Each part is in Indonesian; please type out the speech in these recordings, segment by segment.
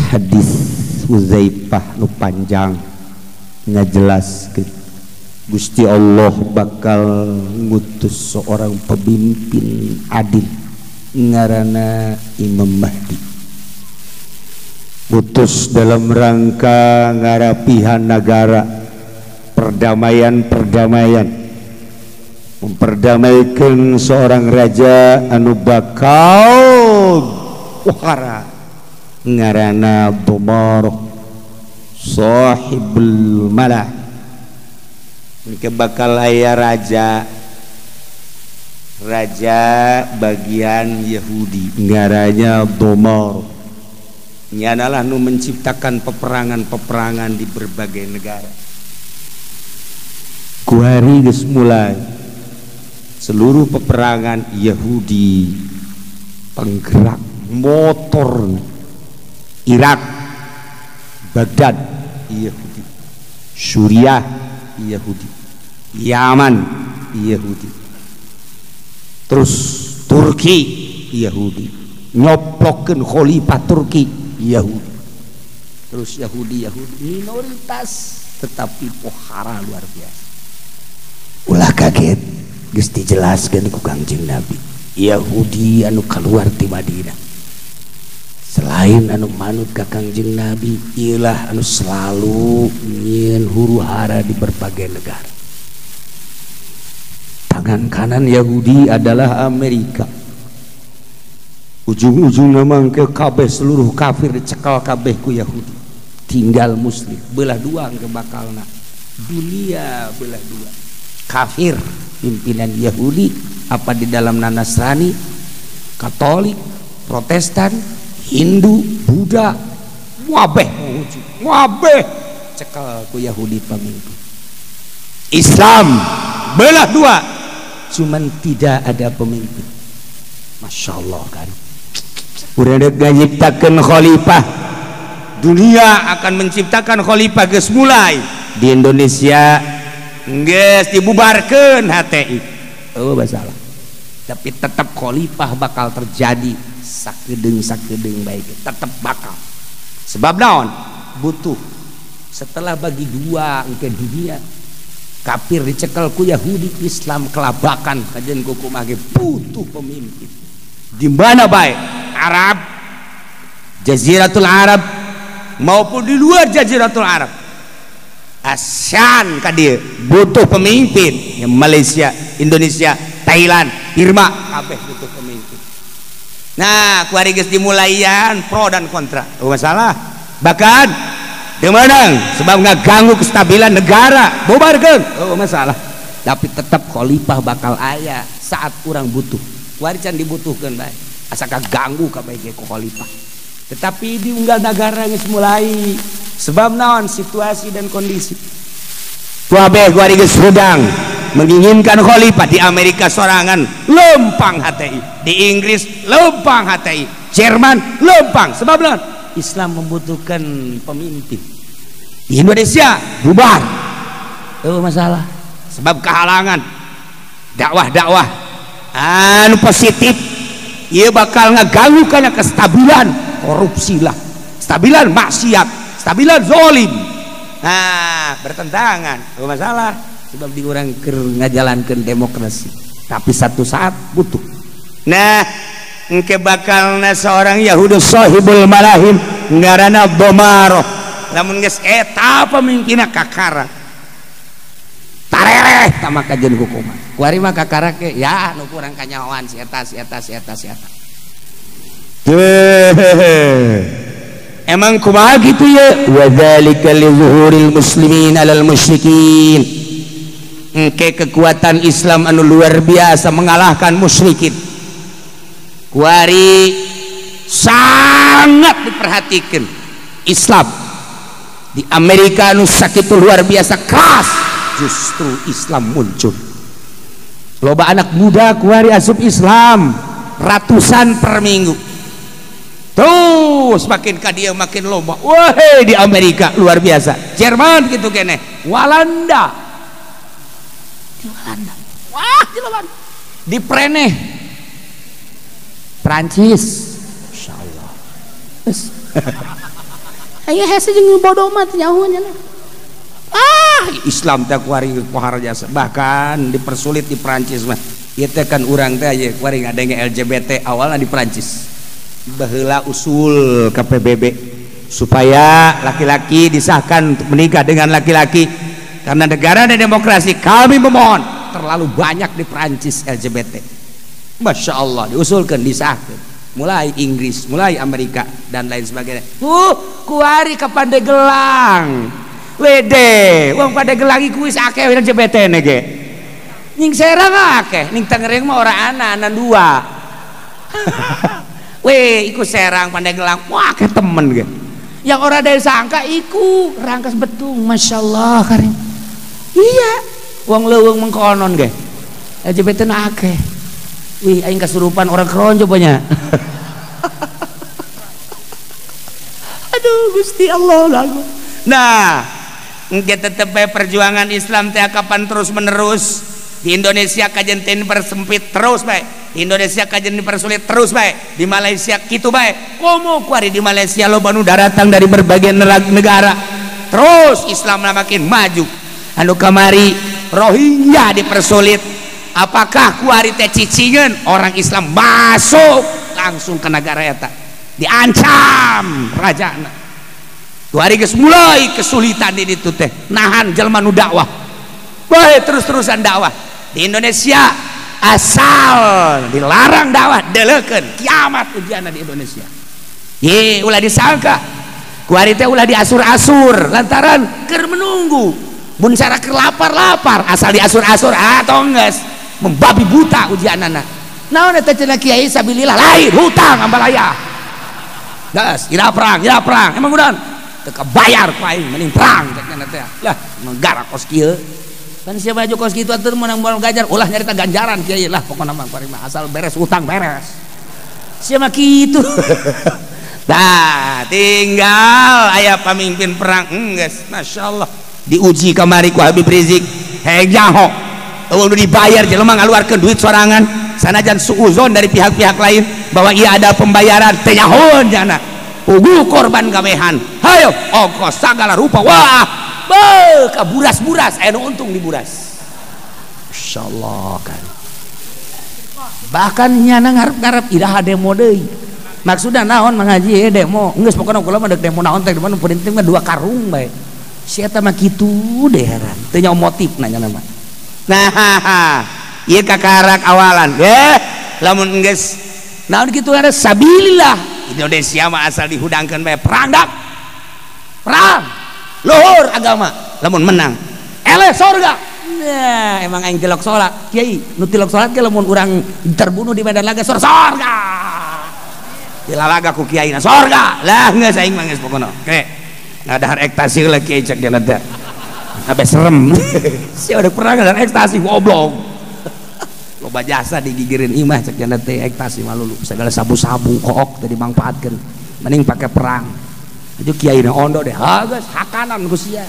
hadis Hudzaifah nu panjang ngajelaskeun Gusti Allah bakal ngutus seorang pemimpin adil ngaranna Imam Mahdi, utus dalam rangka ngarapihan negara, perdamaian memperdamaikan seorang raja anu bakal wahara ngaranna Dumar sahibul malah. Mereka bakal aya raja bagian Yahudi ngarannya Dumar, nyanalah nu menciptakan peperangan di berbagai negara. Kuari geus mulai seluruh peperangan Yahudi penggerak motor, Irak, Baghdad Yahudi, Suriah Yahudi, Yaman Yahudi, terus Turki Yahudi, nyoplokeun khalifah Turki Yahudi, terus Yahudi minoritas tetapi pohara luar biasa. Ulah kaget geus dijelaskeun ku Kangjeng Nabi, Yahudi anu keluar ti Madinah selain anu manut ka Kangjeng Nabi ialah anu selalu nyieun huru-hara di berbagai negara. Tangan kanan Yahudi adalah Amerika, ujung-ujungna mangke kabeh seluruh kafir dicekal kabeh ku Yahudi, tinggal muslim belah dua ke bakalna dunia belah dua, kafir pimpinan Yahudi apa di dalam Nasrani, Katolik, Protestan, Hindu, Buddha, wabeh cekal ku Yahudi pemimpin. Islam belah dua, cuman tidak ada pemimpin. Masya Allah kan, udah menciptakan khalifah, dunia akan menciptakan khalifah geus mulai di Indonesia geus dibubarkeun HTI. Oh masalah, tapi tetap khalifah bakal terjadi sakedeung baik, tetap bakal. Sebab naon? Butuh setelah bagi dua ke dunia, kafir dicekal ku Yahudi, Islam kelabakan kajian kukumah ge butuh pemimpin. Di mana baik? Arab, Jaziratul Arab maupun di luar Jaziratul Arab, ASEAN kadir butuh pemimpin. Yang Malaysia, Indonesia, Thailand, Birma kabeh butuh pemimpin. Nah, kuari geus dimulaian pro dan kontra. Oh masalah. Bahkan demenang sebab ngaganggu kestabilan negara, bubarkeun. Oh masalah. Tapi tetap khalifah bakal aya saat kurang butuh. Kuari can dibutuhkeun bae. Asa kaganggu ka bae ku khalifah. Tetapi di unggal negara geus mulai. Sebab naon? Situasi dan kondisi. Kuabeh kuari geus sedang menginginkan khalifah. Di Amerika sorangan lempang HTI, di Inggris lempang HTI, Jerman lempang. Sebab naon? Islam membutuhkan pemimpin. Di Indonesia bubar. Oh masalah. Sebab kehalangan dakwah anu positif, ia bakal ngaganggu kana kestabilan korupsi lah, stabilan maksiat, stabilan zolim. Nah bertentangan. Oh masalah. Sebab diurang ngajalankeun demokrasi, tapi satu saat butuh. Nah engke bakalna seorang Yahudi sahibul malahim ngaranna Dumar, lamun geus eta pemimpinna kakara tarereh tama kajeun hukuman. Kuari mah kakara ke ya nu kurang kanyawan si eta. Emang kumaha gitu ya? Wa dzalika li zuhuril muslimin 'alal musyrikin. Engke kekuatan Islam anu luar biasa mengalahkan musyrikin. Kuari sangat diperhatikan Islam di Amerika anu sakitu luar biasa keras, justru Islam muncul. Loba anak muda kuari asup Islam ratusan per minggu. Terus makin kadia makin loba. Wah di Amerika luar biasa. Jerman gitu kene, Walanda. Wah di Walanda. Di Preneh Prancis, Insya Allah. aya hese jeung bodoh mah nyahonya. Islam teh kuari pohar jasa, bahkan dipersulit di Prancis mah. Ieu teh kan urang teh aya kuari ngadenge LGBT awalna di Prancis. Baheula usul ka PBB supaya laki-laki disahkan untuk menikah dengan laki-laki, karena negara dan demokrasi. Kami memohon, terlalu banyak di Prancis LGBT. Masya Allah, diusulkan, disahkan, mulai Inggris, mulai Amerika dan lain sebagainya. Kuari ke Pandegelang wede wong Pandegelang iku wis akeh LGBT nege ning Serang akeh, ning Tangerang mah ora ana dua. Weh iku Serang Pandegelang wah akeh temen ge. Yang orang dari sangka iku Rangkas Betung, Masya Allah karing. Iya wong leuweung mengkonon ge LGBT na akeh. Wih aing kasurupan orang keronjo banyak. Aduh Gusti Allah lagu. Nah kita tetep perjuangan Islam teh kapan terus menerus di Indonesia kajian teh persempit terus baik, di Indonesia kajian dipersulit terus baik, di Malaysia gitu baik. Komo kuari di Malaysia lo banu datang dari berbagai negara terus Islam makin maju. Anu kamari Rohingya dipersulit, apakah kuari teh cicingan orang Islam masuk langsung ke negara eta diancam rajana. Kuari geus mulai kesulitan di ditu teh nahan jelema nu dakwah bae terus-terusan dakwah di Indonesia. Asal dilarang dakwah deleukeun kiamat ujianna di Indonesia. Ye ulah disangka kuari teh ulah diasur-asur lantaran keur menunggu mun cara keur lapar asal diasur-asur atau geus membabi buta ujianana. Naon eta cenah kiai sabilillah lain hutang ambalaya. Geus ira perang emang udah teu kabayar ku aing mending perang cenah teh. Lah negara kos kieu kan siapa aja kos kitu atuh menang gajar ulah nyarita ganjaran kiai lah pokona mah kuari mah asal beres utang beres. Siapa kitu. Nah tinggal aya pamimpin perang geus Masya Allah diuji kamari ku Habib Rizik hejaho eueuh dibayar jelema ngaluarkeun duit sorangan sanajan suuzon dari pihak-pihak lain bahwa ia ada pembayaran teh nyahoon jana ugu korban gawehan hayo ongkos sagala rupa wah kaburas-buras aya nu untung diburas. Masya Allah kan bahkan nyana ngarep-ngarep iraha demo deui maksudna naon mengaji demo geus pokona kula mah demo naon teh depan penting mah 2 karung bae si eta mah kitu deh heran teu nyaho motif nanya nama. Nah ieu kakarak awalan lamun geus naon kitu ada sabilillah Indonesia mah asal dihudangkeun bae perang luhur agama lamun menang eleh sorga. Nah emang aing tilok salat kiai nu tilok salat ge lamun urang terbunuh di medan laga sorga dilalaga ku kiai na sorga lah geus aing mah geus pokona oke ngadahar ekstasi lah kiai cek dia teh abe serem. Si udah pernah ngadahar ekstasi goblok loba jasa digigirin imah cek dia teh ekstasi mah lulu segala sabu-sabu kook teh dimanfaatkeun mending pakai perang itu kiai na ondo deh geus hakanan ku sia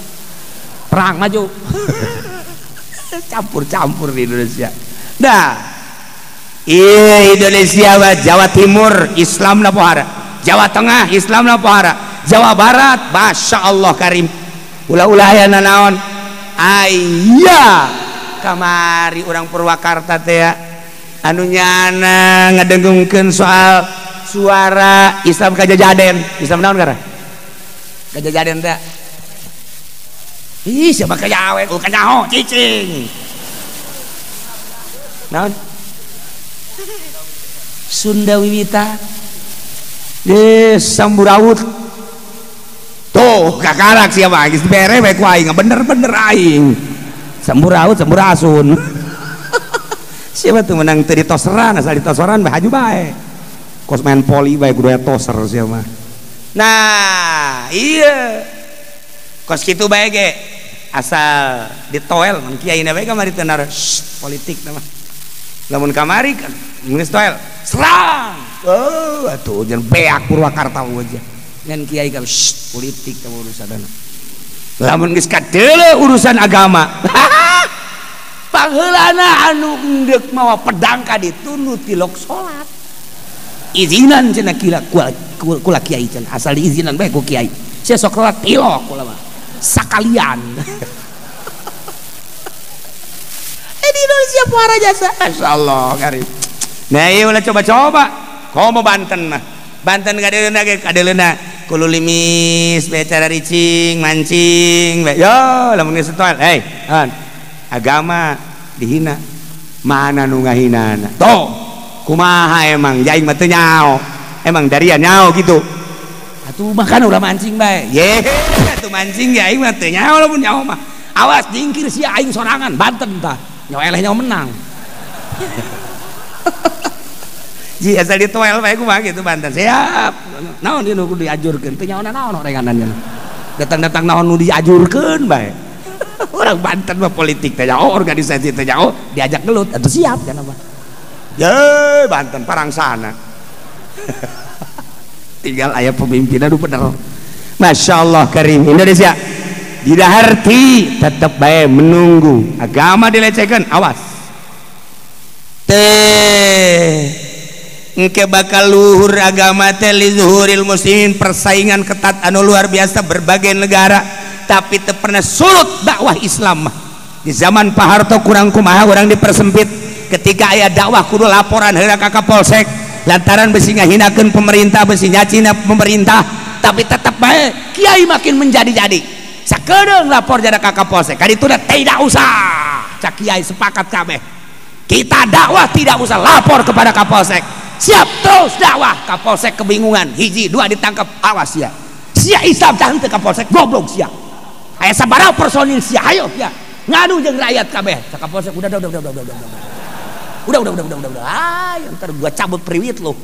perang maju. Campur-campur di Indonesia. Nah Indonesia Jawa Timur Islam na pohara, Jawa Tengah Islam na pohara, Jawa Barat Masya Allah karim ulah-ulah aya naon aya kamari orang Purwakarta teh anu nyana ngadengungkeun soal suara Islam Kajajaden. Islam naon gara Kajajaden teh ih siapa kayawe kanyaho cicing naon Sunda Wiwita Samburawut tuh kakarak siapa geus bere bae ku aing bener-bener aing Samburawut Samburasun. Siapa tuh menang teu ditoseran asal ditoseran bae haju bae kos main poli bae kudu toser siapa. Nah iya kos kitu bae ge asal ditoel mun kiai na bae kamari teu naruh politik nama lamun kamari kan geus toel serang atuh jeung beak Purwakarta aja ngan kiai ka politik ka urusanna lamun geus kadeuleu urusan agama paheulana anu endek mawa pedang ka ditu nu tilok salat izinan cenah kula kiai cenah asal diizinan bae ku kiai Sia sok rolat tilok ulah mah. Sakalian. Di Indonesia puara jasa. Masyaallah karib. Nah, ieu ulah coba-coba. Komo Banten mah. Banten kadeuleuna ge kadeuleuna. Kulo limis, becara ricing, mancing, yo lamun geus toel. Hei, agama dihina. Mana nu ngahinana? Toh, kumaha emang jaing mah teu nyao. Emang darian nyao gitu. Atuh makan ulah mancing bae. Ye, atuh mancing ya aing mah teu nyao lamun nyao mah. Awas jingkir sia aing sorangan Banten tah. Nyao eleh nyao menang. Ji asal ditoel bae kumaha gitu Banten. Siap. Naon ieu nu kudu diajurkeun? Teu nyaona naon renganannya. Datang-datang naon nu diajurkeun bae. Orang Banten mah politik teh jauh, organisasi teh jauh, diajak gelut atuh siap kan apa. Ye, Banten parangsana. Tinggal aya pemimpinna nu bener. Masyaallah karim Indonesia. Didaharti tetep bae menunggu agama dilecehkeun, awas. Engke bakal luhur agama teh li zuhuril muslimin, persaingan ketat anu luar biasa berbagai negara, tapi teu pernah surut dakwah Islam mah. Di zaman Pak Harto kurang kumaha urang dipersempit, ketika aya dakwah kudu laporan heula ka Kapolsek lantaran besi ngahinakeun pemerintah, besi nyacina pemerintah, tapi tetep bae kiai makin menjadi-jadi. Sakedeung lapor jada ka Kapolsek, kadituna tidak usah. Cak kiai sepakat kabeh. Kita dakwah tidak usah lapor kepada Kapolsek. Siap terus dakwah. Kapolsek kebingungan, hiji dua ditangkap, awas ya. Sia Islam tah teu Kapolsek goblok sia. Aya sabaraha personil sia, ayo ya. Ngadu jeung rakyat kabeh. Cak Kapolsek udah. Udah. Ayo entar gua cabut priwit lu.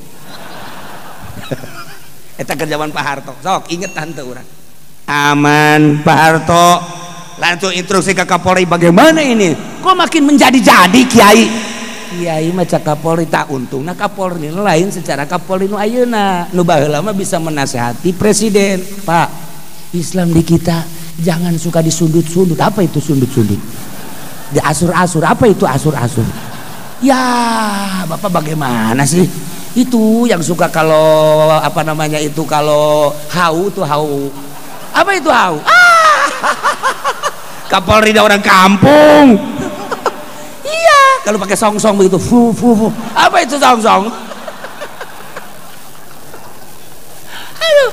Eta keur zaman Pak Harto. Sok ingetan teu urang. Aman Pak Harto. Langsung instruksi ke Kapolri, bagaimana ini? Kok makin menjadi-jadi kiai? Kiai mah cak Kapolri tak untung. Nah Kapolri lain secara Kapolri nu ayeuna. Nu baheula mah bisa menasehati presiden. Pak, Islam di kita jangan suka disundut-sundut. Apa itu sundut-sundut? Diasur-asur. Apa itu asur-asur? Ya, Bapak bagaimana sih? Itu yang suka kalau apa namanya itu, kalau hau tuh hau. Apa itu hau? Kapolri dah orang kampung. Iya, kalau pakai song-song begitu, fu. Apa itu song-song? Aduh.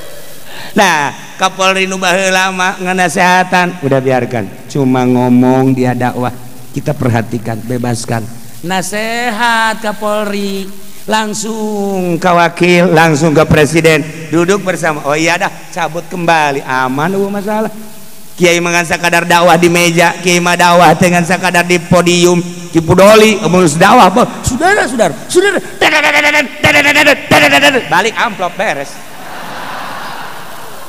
Nah, Kapolri nu baheula mah nganasehatan, udah biarkan. Cuma ngomong dia dakwah, kita perhatikan, bebaskan. Nasehat Kapolri, langsung ke wakil, langsung ke presiden, duduk bersama. Oh iya dah, cabut kembali, aman masalah. Kiai mangan sakadar dakwah di meja, kiai mah dakwah dengan sakadar di podium, di pudoli, omong dakwah, saudara, balik amplop beres,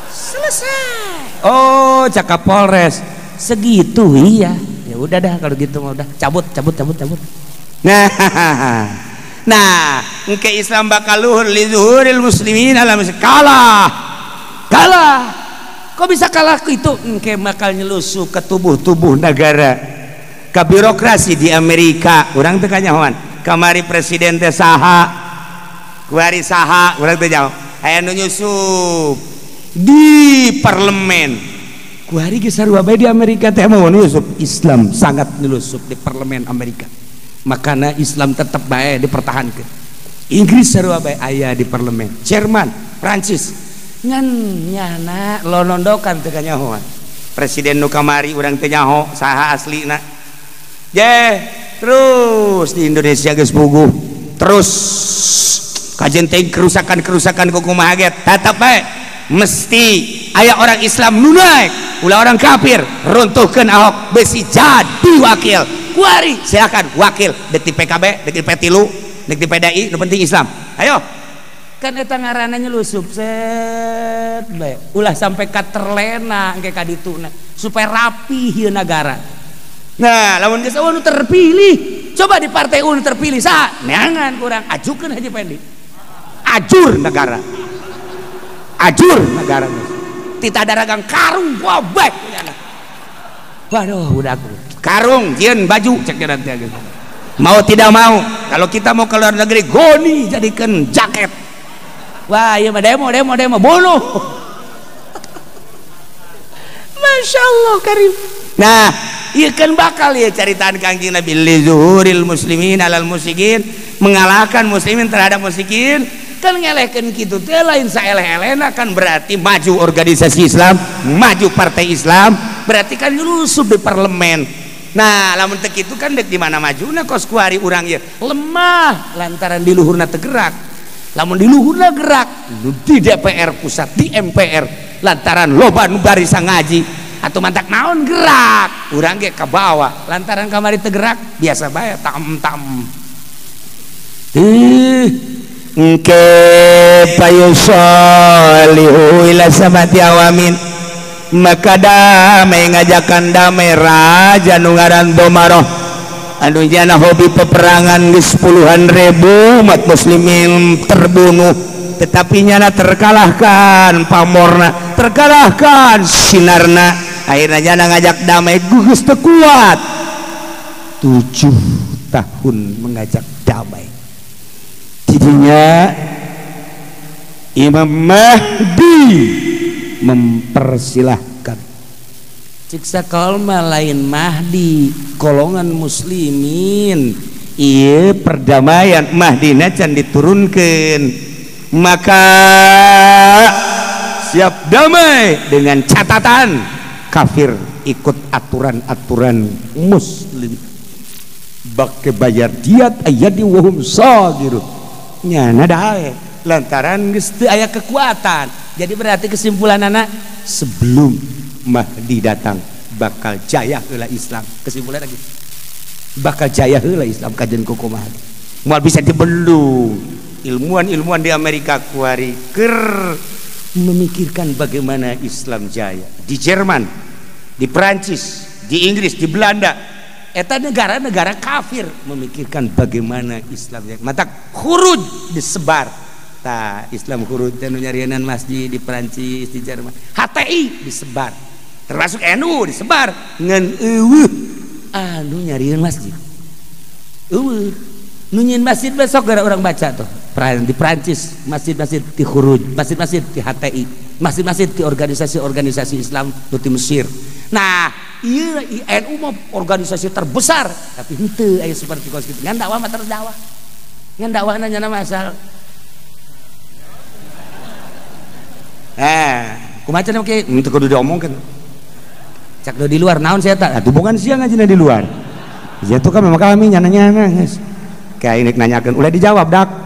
selesai. Oh, cak Kapolres, segitu iya, ya udah dah kalau gitu mau udah cabut. Nah, engke Islam bakal luhur li zuhuril muslimin alam kalah. Kok bisa kalah itu? Engke bakal nyelusup ke tubuh negara, ke birokrasi di Amerika. Urang teu kanyahoan. Kamari presiden teh saha, kuari saha, urang teu nyaho. Aya nu nyusup di parlemen. Kuari ge sarua bae di Amerika teh mau nyusup. Islam sangat nyelusup di parlemen Amerika. Makanya Islam tetap bae dipertahankan. Inggris sarua bae aya di parlemen. Jerman, Prancis ngan nyana lonondokan teu kanyahoan. Presiden nu kamari urang teu nyaho saha aslina. Terus di Indonesia geus puguh. Terus kajen teh kerusakan kumaha ge tetep bae mesti aya orang Islam nu naik, ulah orang kafir runtuhkeun Ahok besi jadi wakil. Kuari silakan wakil dek di PKB, dek di P3, dek di PDI, nu penting Islam. Ayo. Kan eta ngaranna nyelusup set bae. Ulah sampai ka terlena engke ka dituna supaya rapi ieu negara. Nah, lamun geus nu terpilih, coba di partai nu terpilih saha? Neangan kurang ajukeun Haji Pendi. Ajur negara. Tita daragang karung gobek punyana. Waduh, budak. Karung, jieun baju cek dia nanti gitu. Mau tidak mau, kalau kita mau ke luar negeri goni jadikan jaket. Wah, iya mah demo bunuh. Masya Allah karim. Nah iya kan bakal ya caritaan Kangjeng Nabi li zuhuril muslimin alal musyrikin, mengalahkan muslimin terhadap musyrikin. Kan ngelehkan gitu teh lain saeleh-elehna kan berarti maju organisasi Islam, maju partai Islam, berarti kan nyusup di parlemen. Nah lamun teu kitu kan dek di mana majuna kos kuari urang ieu lemah lantaran di luhurna teu gerak. Lamun di luhurna gerak di DPR pusat, di MPR lantaran loba nu barisa ngaji atau mantak naon gerak urang ge ka bawah lantaran kamari teu gerak biasa bae tam-tam. Engke payusolihu ila sabati awamin, maka damai ngajakan damai raja nu ngaran Domaroh anu jana hobi peperangan geus puluhan ribu umat muslimin terbunuh, tetapi nyana terkalahkan pamorna, terkalahkan sinarna, akhirnya jana ngajak damai gugus teu kuat 7 tahun mengajak damai. Jadinya Imam Mahdi mempersilahkan ciksa kalma lain Mahdi golongan muslimin iya perdamaian Mahdina can diturunkan, maka siap damai dengan catatan kafir ikut aturan-aturan muslim bak bayar diat ayadi wahum sagirun nyana dae lantaran geus teu aya kekuatan. Jadi berarti kesimpulan anak sebelum Mahdi datang bakal jaya heula Islam. Kesimpulan lagi bakal jaya heula Islam kajen kumaha moal bisa dibelung. Ilmuwan-ilmuwan di Amerika kuari keur memikirkan bagaimana Islam jaya di Jerman, di Perancis, di Inggris, di Belanda. Eta negara-negara kafir memikirkan bagaimana Islam mata khuruj disebar. Tah Islam khuruj teh nu nyarienan masjid di Perancis, di Jerman. HTI disebar. Termasuk NU disebar ngan eueuh anu nyarieun masjid. Eueuh nu nyieun masjid besok gara orang baca tuh. Di Perancis masjid-masjid di khuruj, masjid-masjid di HTI, masjid-masjid di organisasi-organisasi Islam di Mesir. Nah, iya NU mah organisasi terbesar, tapi henteu aya seperti kos kitu. Ngan dakwah mah terus dakwah. Ngan dakwahna nyana masal. Kumaha cenah oke, teu kudu diomongkeun. Cak do di luar naon saya tak? Atuh bukan siang ngajina di luar. Ya tuh kan memang kami nyana-nyana geus. Kayak ini nanyakeun ulah dijawab dak.